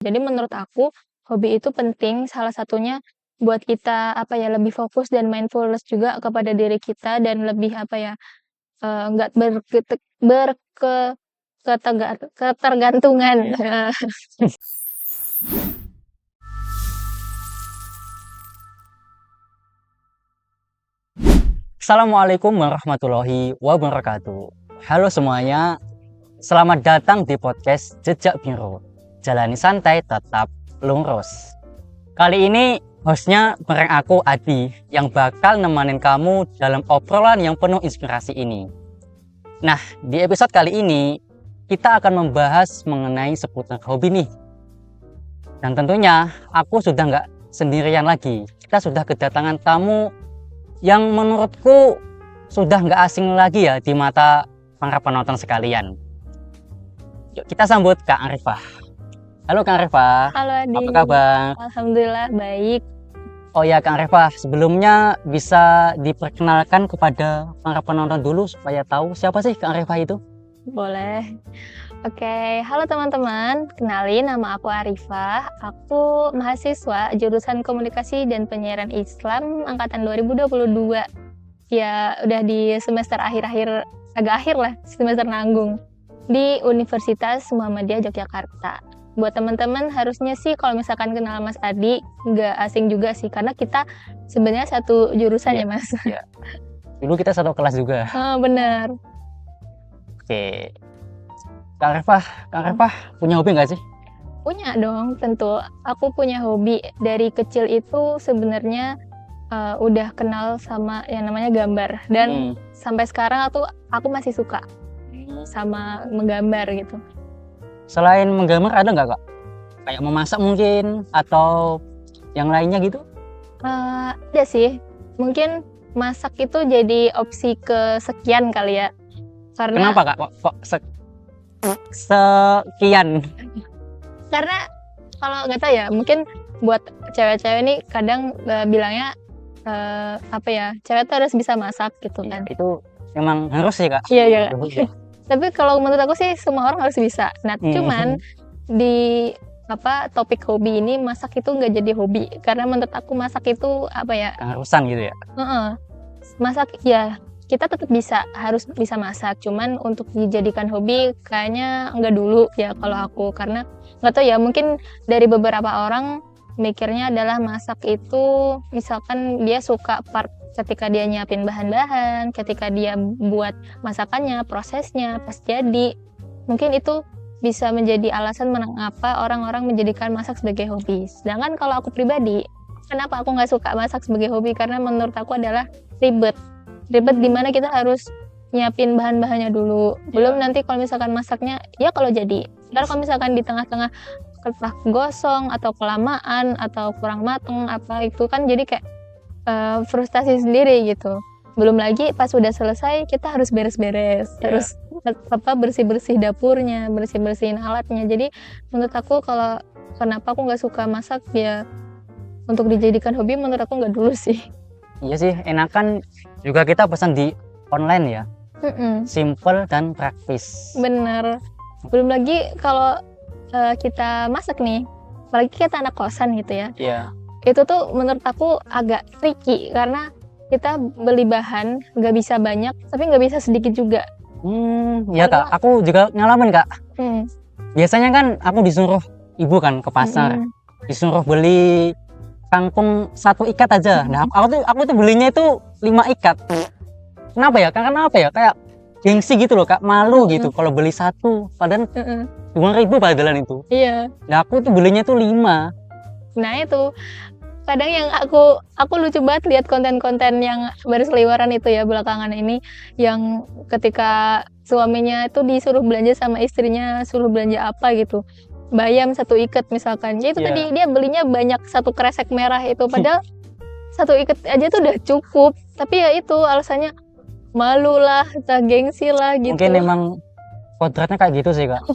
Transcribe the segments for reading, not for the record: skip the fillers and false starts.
Jadi menurut aku, hobi itu penting, salah satunya buat kita, lebih fokus dan mindfulness juga kepada diri kita dan lebih, nggak ketergantungan. Assalamualaikum warahmatullahi wabarakatuh. Halo semuanya, selamat datang di podcast Jejak Biru. Jalani santai, tetap lurus. Kali ini hostnya bareng aku Adi yang bakal nemenin kamu dalam obrolan yang penuh inspirasi ini. Nah, di episode kali ini kita akan membahas mengenai seputar hobi nih. Dan tentunya aku sudah nggak sendirian lagi. Kita sudah kedatangan tamu yang menurutku sudah nggak asing lagi ya di mata para penonton sekalian. Yuk kita sambut Kak Arifah. Halo Kak Arifah. Halo Adi. Apa kabar? Alhamdulillah baik. Oh ya Kak Arifah, sebelumnya bisa diperkenalkan kepada para penonton dulu supaya tahu siapa sih Kak Arifah itu? Boleh. Oke, halo teman-teman. Kenalin, nama aku Arifah. Aku mahasiswa jurusan Komunikasi dan Penyiaran Islam angkatan 2022. Ya, udah di semester akhir-akhir, agak akhir lah, semester nanggung di Universitas Muhammadiyah Yogyakarta. Buat teman-teman harusnya sih kalau misalkan kenal Mas Adi, nggak asing juga sih, karena kita sebenarnya satu jurusan ya Mas. Ya. Dulu kita satu kelas juga. Oh, bener. Oke. Kak Arifah punya hobi nggak sih? Punya dong, tentu. Aku punya hobi. Dari kecil itu sebenarnya udah kenal sama yang namanya gambar. Dan sampai sekarang aku masih suka sama menggambar gitu. Selain menggambar ada nggak Kak? Kayak memasak mungkin atau yang lainnya gitu? Ada sih. Mungkin masak itu jadi opsi kesekian kali ya. Karena Kenapa Kak? Kok sekian? Karena kalau nggak tahu ya, mungkin buat cewek-cewek ini kadang bilangnya cewek tuh harus bisa masak gitu kan. Itu emang harus sih Kak. Iya. Tapi kalau menurut aku sih semua orang harus bisa. Nah, cuman di topik hobi ini masak itu nggak jadi hobi karena menurut aku masak itu keharusan gitu ya. Masak ya kita tetap harus bisa masak, cuman untuk dijadikan hobi kayaknya nggak dulu ya kalau aku, karena nggak tahu ya, mungkin dari beberapa orang mikirnya adalah masak itu misalkan dia suka part ketika dia nyiapin bahan-bahan, ketika dia buat masakannya, prosesnya pas jadi, mungkin itu bisa menjadi alasan mengapa orang-orang menjadikan masak sebagai hobi. Sedangkan kalau aku pribadi, kenapa aku nggak suka masak sebagai hobi, karena menurut aku adalah ribet dimana kita harus nyiapin bahan-bahannya dulu, belum nanti kalau misalkan masaknya ya kalau jadi, ntar kalau misalkan di tengah-tengah ketah gosong atau kelamaan atau kurang mateng itu kan jadi kayak frustasi sendiri gitu. Belum lagi pas udah selesai kita harus beres-beres, harus bersih-bersih dapurnya, bersih-bersihin alatnya. Jadi menurut aku kalau kenapa aku nggak suka masak ya untuk dijadikan hobi, menurut aku nggak dulu sih. Iya sih, enakan juga kita pesan di online ya. Simple dan praktis. Bener. Belum lagi kalau kita masak nih, apalagi kita anak kosan gitu ya. Iya. Itu tuh menurut aku agak tricky karena kita beli bahan nggak bisa banyak, tapi nggak bisa sedikit juga. Ya Kak, aku juga ngalamin Kak. Biasanya kan aku disuruh ibu kan ke pasar, disuruh beli kangkung 1 ikat aja. Nah, aku tuh belinya itu 5 ikat. Kenapa ya? Karena kayak gengsi gitu loh Kak, malu gitu kalau beli 1, padahal 2.000 padahal itu. Iya. Nah, aku tuh belinya tuh 5. Nah, itu kadang yang aku lucu banget lihat konten-konten yang berseliweran itu ya belakangan ini, yang ketika suaminya itu disuruh belanja sama istrinya, suruh belanja apa gitu, bayam 1 ikat misalkan, ya itu tadi dia belinya banyak 1 kresek merah itu, padahal 1 ikat aja tuh udah cukup, tapi ya itu alasannya malu lah, gengsi lah gitu. Mungkin emang kodratnya kayak gitu sih Kak.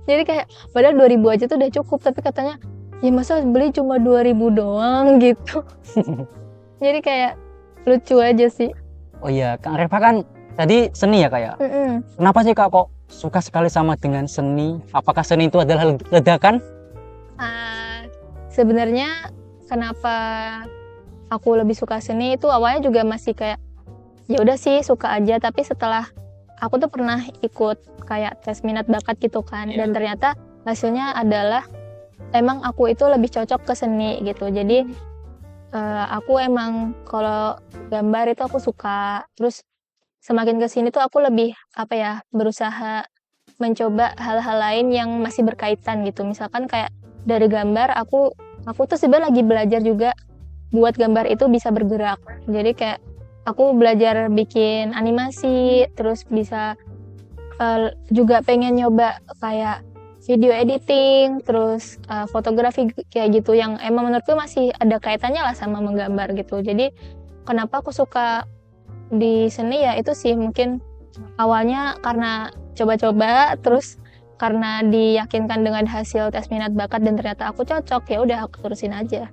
Jadi kayak padahal 2.000 aja tuh udah cukup, tapi katanya ya masa beli cuma 2.000 doang gitu. Jadi kayak lucu aja sih. Oh iya, Kak Arifah kan tadi seni ya Kak ya? Kenapa sih Kak kok suka sekali sama dengan seni? Apakah seni itu adalah ledakan? Sebenarnya kenapa aku lebih suka seni itu awalnya juga masih kayak ya udah sih suka aja, tapi setelah aku tuh pernah ikut kayak tes minat bakat gitu kan, dan ternyata hasilnya adalah emang aku itu lebih cocok ke seni gitu. Jadi aku emang kalau gambar itu aku suka, terus semakin kesini tuh aku lebih apa ya, berusaha mencoba hal-hal lain yang masih berkaitan gitu. Misalkan kayak dari gambar aku tuh sebenarnya lagi belajar juga buat gambar itu bisa bergerak. Jadi kayak aku belajar bikin animasi, terus bisa juga pengen nyoba kayak video editing, terus fotografi kayak gitu yang emang menurutku masih ada kaitannya lah sama menggambar gitu. Jadi kenapa aku suka di seni ya itu sih, mungkin awalnya karena coba-coba, terus karena diyakinkan dengan hasil tes minat bakat dan ternyata aku cocok, ya udah aku terusin aja.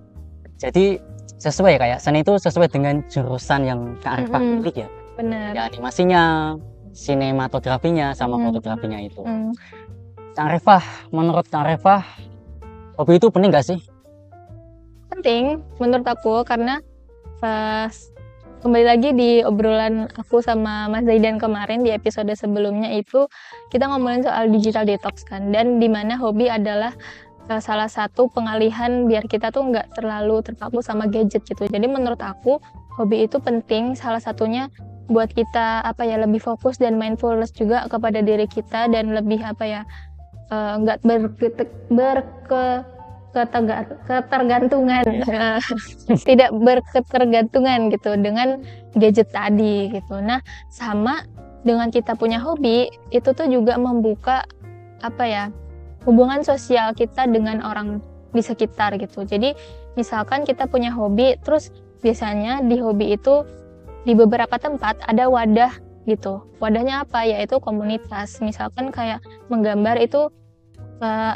Jadi sesuai kayak seni itu sesuai dengan jurusan yang Kak Arifah pilih ya. Bener. Ya animasinya, sinematografinya sama fotografinya itu. Mm. Kak Arifah, menurut Kak Arifah, hobi itu penting gak sih? Penting menurut aku karena kembali lagi di obrolan aku sama Mas Zaidan kemarin di episode sebelumnya itu kita ngomongin soal digital detox kan, dan dimana hobi adalah salah satu pengalihan biar kita tuh nggak terlalu terpaku sama gadget gitu. Jadi menurut aku hobi itu penting, salah satunya buat kita apa ya, lebih fokus dan mindfulness juga kepada diri kita, dan lebih apa ya, nggak ketergantungan tidak berketergantungan gitu dengan gadget tadi gitu. Nah, sama dengan kita punya hobi itu tuh juga membuka apa ya, hubungan sosial kita dengan orang di sekitar gitu. Jadi misalkan kita punya hobi, terus biasanya di hobi itu di beberapa tempat ada wadah gitu. Wadahnya apa? Yaitu komunitas. Misalkan kayak menggambar itu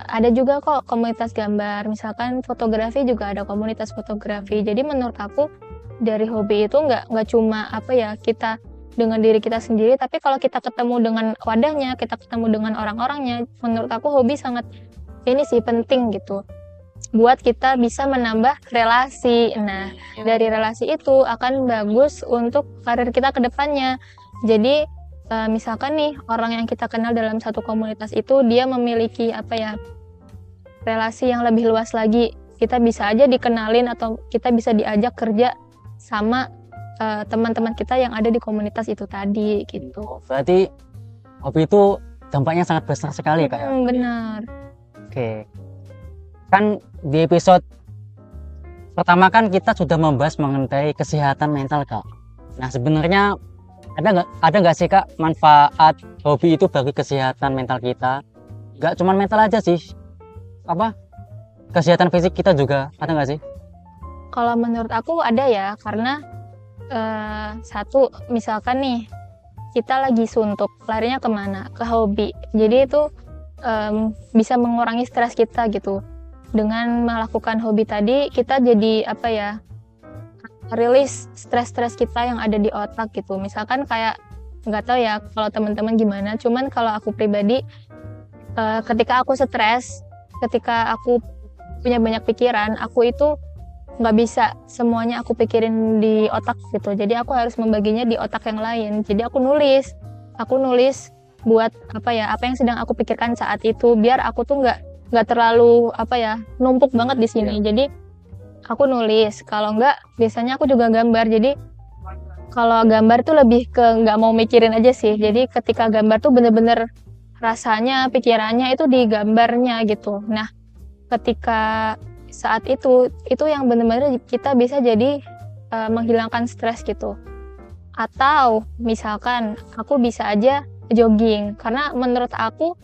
ada juga kok komunitas gambar, misalkan fotografi juga ada komunitas fotografi. Jadi menurut aku dari hobi itu nggak cuma apa ya, kita dengan diri kita sendiri, tapi kalau kita ketemu dengan wadahnya, kita ketemu dengan orang-orangnya, menurut aku hobi sangat ini sih penting gitu buat kita bisa menambah relasi. Nah, dari relasi itu akan bagus untuk karir kita ke depannya. Jadi misalkan nih orang yang kita kenal dalam satu komunitas itu dia memiliki apa ya, relasi yang lebih luas lagi, kita bisa aja dikenalin atau kita bisa diajak kerja sama teman-teman kita yang ada di komunitas itu tadi gitu. Berarti hobi itu dampaknya sangat besar sekali ya Kak ya? Benar. Oke, kan di episode pertama kan kita sudah membahas mengenai kesehatan mental Kak. Nah sebenarnya ada nggak sih Kak manfaat hobi itu bagi kesehatan mental kita? Nggak cuma mental aja sih, apa kesehatan fisik kita juga ada nggak sih? Kalau menurut aku ada ya, karena satu misalkan nih kita lagi suntuk, larinya kemana? Ke hobi. Jadi itu bisa mengurangi stres kita gitu. Dengan melakukan hobi tadi kita jadi apa ya, rilis stres-stres kita yang ada di otak gitu. Misalkan kayak nggak tahu ya kalau teman-teman gimana, cuman kalau aku pribadi ketika aku stres, ketika aku punya banyak pikiran, aku itu nggak bisa semuanya aku pikirin di otak gitu. Jadi aku harus membaginya di otak yang lain. Jadi aku nulis buat apa ya, apa yang sedang aku pikirkan saat itu, biar aku tuh nggak terlalu apa ya, numpuk banget di sini. Jadi aku nulis, kalau enggak biasanya aku juga gambar. Jadi kalau gambar tuh lebih ke nggak mau mikirin aja sih. Jadi ketika gambar tuh bener-bener rasanya, pikirannya itu di gambarnya gitu. Nah ketika saat itu yang bener-bener kita bisa jadi menghilangkan stres gitu. Atau misalkan aku bisa aja jogging, karena menurut aku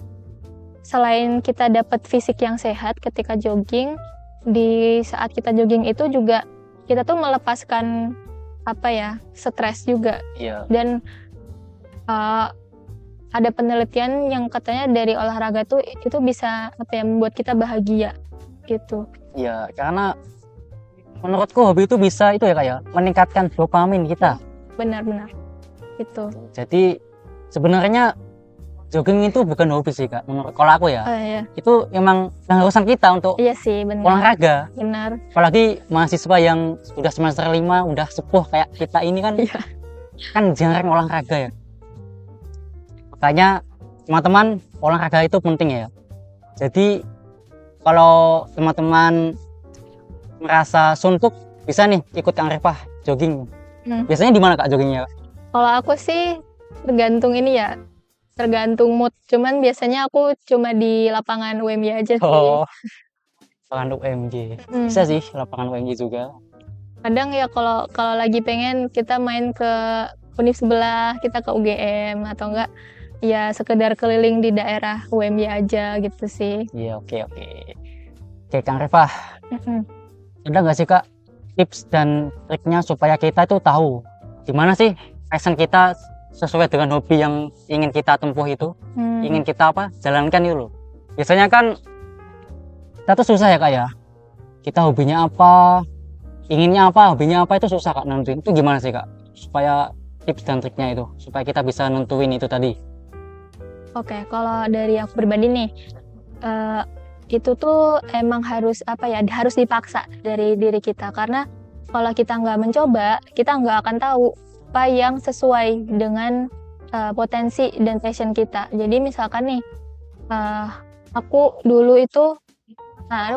selain kita dapat fisik yang sehat ketika jogging, di saat kita jogging itu juga kita tuh melepaskan apa ya, stres juga. Dan ada penelitian yang katanya dari olahraga tuh itu bisa apa ya, membuat kita bahagia gitu. Iya, karena menurutku hobi itu bisa itu ya Kak ya, meningkatkan dopamin kita. Benar-benar itu. Jadi sebenarnya jogging itu bukan hobi sih kak, menurut kalau aku ya. Oh iya, Itu emang keharusan kita untuk iya sih benar. olahraga. Benar. Apalagi mahasiswa yang sudah semester 5, udah sepuh kayak kita ini kan, Iya. kan jarang olahraga ya. Makanya teman-teman, olahraga itu penting ya. Jadi kalau teman-teman merasa suntuk, bisa nih ikut Kang Rifah jogging. Biasanya di mana kak joggingnya? Kalau aku sih tergantung ini ya, tergantung mood. Cuman biasanya aku cuma di lapangan UMY aja sih. Oh, lapangan UMG. Hmm. Bisa sih lapangan UMG juga. Kadang ya kalau kalau lagi pengen kita main ke univ sebelah, kita ke UGM atau enggak ya sekedar keliling di daerah UMY aja gitu sih. Iya, oke. Oke, Kang Rifah, Mm-mm. ada nggak sih kak tips dan triknya supaya kita itu tahu di mana sih passion kita sesuai dengan hobi yang ingin kita tempuh itu, ingin kita jalankan itu loh. Biasanya kan kita tuh susah ya kak ya, kita hobinya apa, inginnya apa, hobinya apa, itu susah kak nentuin. Itu gimana sih kak supaya tips dan triknya itu supaya kita bisa nentuin itu tadi? Oke, kalau dari aku pribadi nih, itu tuh emang harus harus dipaksa dari diri kita, karena kalau kita nggak mencoba, kita nggak akan tahu apa yang sesuai dengan potensi dan passion kita. Jadi misalkan nih, aku dulu itu,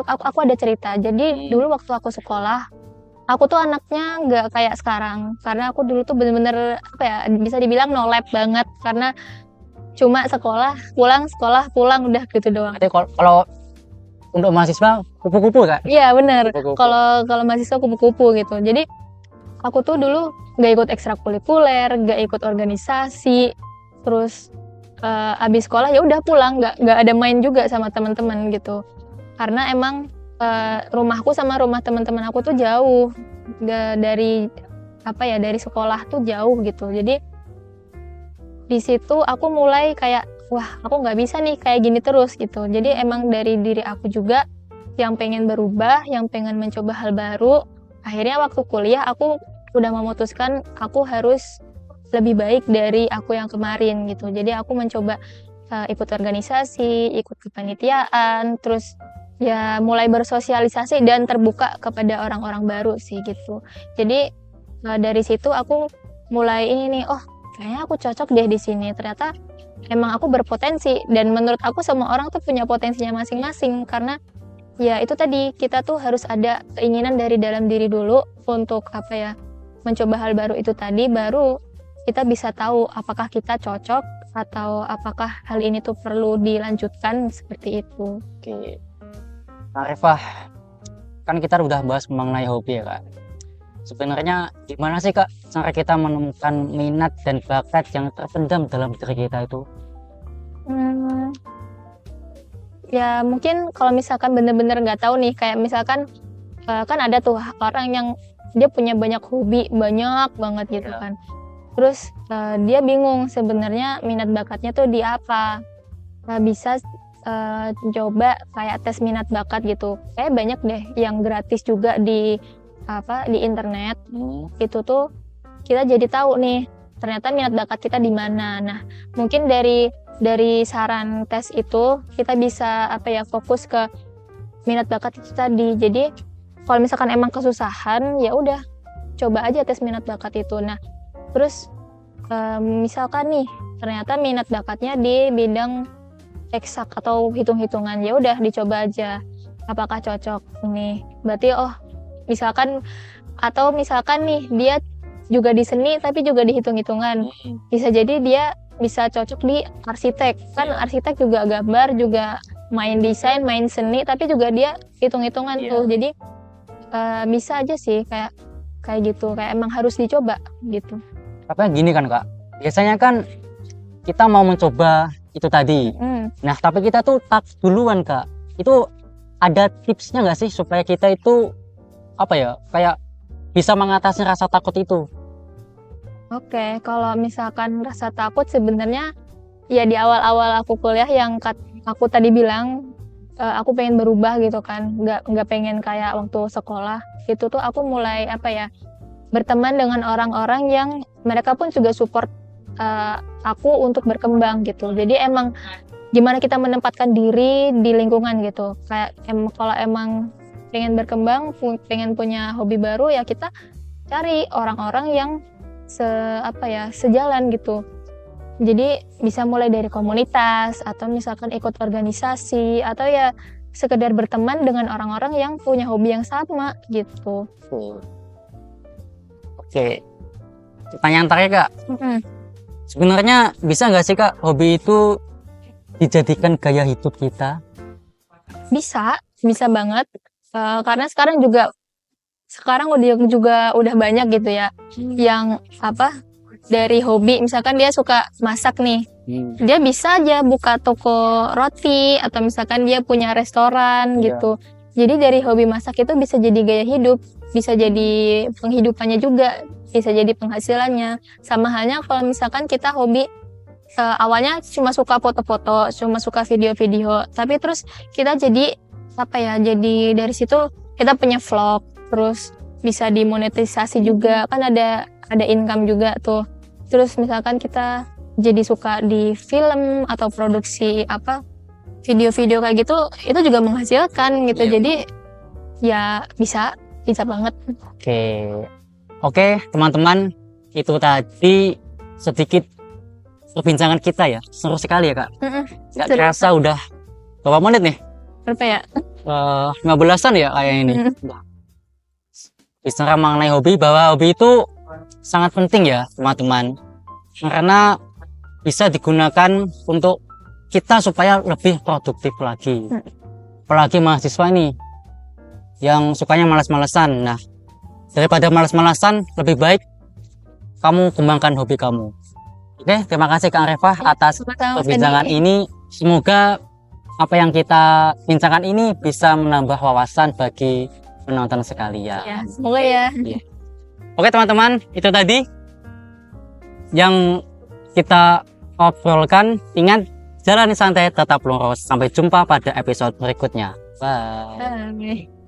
aku ada cerita. Jadi dulu waktu aku sekolah, aku tuh anaknya nggak kayak sekarang, karena aku dulu tuh bener-bener bisa dibilang no lab banget, karena cuma sekolah pulang udah gitu doang. Jadi kalau untuk mahasiswa kupu-kupu kak? Iya bener, Kupu-kupu. kalau mahasiswa kupu-kupu gitu. Jadi aku tuh dulu nggak ikut ekstrakurikuler, nggak ikut organisasi, terus abis sekolah ya udah pulang, nggak ada main juga sama teman-teman gitu. Karena emang rumahku sama rumah teman-teman aku tuh jauh dari dari sekolah tuh jauh gitu. Jadi di situ aku mulai kayak wah aku nggak bisa nih kayak gini terus gitu. Jadi emang dari diri aku juga yang pengen berubah, yang pengen mencoba hal baru. Akhirnya waktu kuliah aku udah memutuskan aku harus lebih baik dari aku yang kemarin gitu. Jadi aku mencoba ikut organisasi, ikut kepanitiaan, terus ya mulai bersosialisasi dan terbuka kepada orang-orang baru sih gitu. Jadi dari situ aku mulai ini nih, oh kayaknya aku cocok deh di sini. Ternyata emang aku berpotensi, dan menurut aku semua orang tuh punya potensinya masing-masing, karena ya itu tadi, kita tuh harus ada keinginan dari dalam diri dulu untuk mencoba hal baru itu tadi, baru kita bisa tahu apakah kita cocok atau apakah hal ini tuh perlu dilanjutkan seperti itu. Oke, Kak Rifah, kan kita udah bahas mengenai hobi ya kak. Sebenarnya gimana sih kak cara kita menemukan minat dan bakat yang terpendam dalam diri kita itu? Ya mungkin kalau misalkan bener-bener nggak tahu nih, kayak misalkan kan ada tuh orang yang dia punya banyak hobi, banyak banget gitu kan. Terus dia bingung sebenarnya minat bakatnya tuh di apa. Bisa coba kayak tes minat bakat gitu. Kayak banyak deh yang gratis juga di internet. Itu tuh kita jadi tahu nih ternyata minat bakat kita di mana. Nah, mungkin dari saran tes itu kita bisa fokus ke minat bakat itu tadi. Jadi kalau misalkan emang kesusahan, ya udah coba aja tes minat bakat itu. Nah, terus misalkan nih ternyata minat bakatnya di bidang eksak atau hitung-hitungan, ya udah dicoba aja apakah cocok nih. Berarti misalkan nih dia juga di seni tapi juga di hitung-hitungan, bisa jadi dia bisa cocok di arsitek. Kan arsitek juga gambar, juga main desain, main seni, tapi juga dia hitung-hitungan tuh. Jadi bisa aja sih kayak gitu, kayak emang harus dicoba gitu. Tapi gini kan kak, biasanya kan kita mau mencoba itu tadi. Nah tapi kita tuh tak duluan kak. Itu ada tipsnya nggak sih supaya kita itu kayak bisa mengatasi rasa takut itu? Oke, kalau misalkan rasa takut sebenarnya ya di awal-awal aku kuliah yang aku tadi bilang, aku pengen berubah gitu kan, nggak pengen kayak waktu sekolah. Itu tuh aku mulai berteman dengan orang-orang yang mereka pun juga support aku untuk berkembang gitu. Jadi emang gimana kita menempatkan diri di lingkungan gitu. Kayak kalau emang pengen berkembang, pengen punya hobi baru, ya kita cari orang-orang yang sejalan gitu. Jadi bisa mulai dari komunitas atau misalkan ikut organisasi atau ya sekedar berteman dengan orang-orang yang punya hobi yang sama gitu. Oke. Pertanyaan terakhir Kak. Sebenarnya bisa nggak sih Kak hobi itu dijadikan gaya hidup kita? Bisa banget. Karena sekarang udah banyak gitu ya yang dari hobi, misalkan dia suka masak nih, dia bisa aja buka toko roti atau misalkan dia punya restoran gitu. Jadi dari hobi masak itu bisa jadi gaya hidup, bisa jadi penghidupannya juga, bisa jadi penghasilannya. Sama halnya kalau misalkan kita hobi awalnya cuma suka foto-foto, cuma suka video-video, tapi terus kita jadi jadi dari situ kita punya vlog, terus bisa dimonetisasi juga, kan ada income juga tuh. Terus misalkan kita jadi suka di film atau produksi video-video kayak gitu, itu juga menghasilkan gitu. Jadi ya bisa banget. Oke teman-teman, itu tadi sedikit perbincangan kita ya, seru sekali ya Kak. Nggak kerasa udah berapa menit nih? Berapa ya? 15-an ya kayak ini. Bicara mengenai hobi, bahwa hobi itu sangat penting ya teman-teman, karena bisa digunakan untuk kita supaya lebih produktif lagi. Apalagi mahasiswa ini yang sukanya malas-malasan. Nah, daripada malas-malasan, lebih baik kamu kembangkan hobi kamu. Oke, terima kasih Kak Arefah atas perbincangan ini. Semoga apa yang kita bincangkan ini bisa menambah wawasan bagi penonton sekalian. Ya, semoga ya. Oke teman-teman, itu tadi yang kita obrolkan. Ingat, jalani santai, tetap lurus. Sampai jumpa pada episode berikutnya. Bye.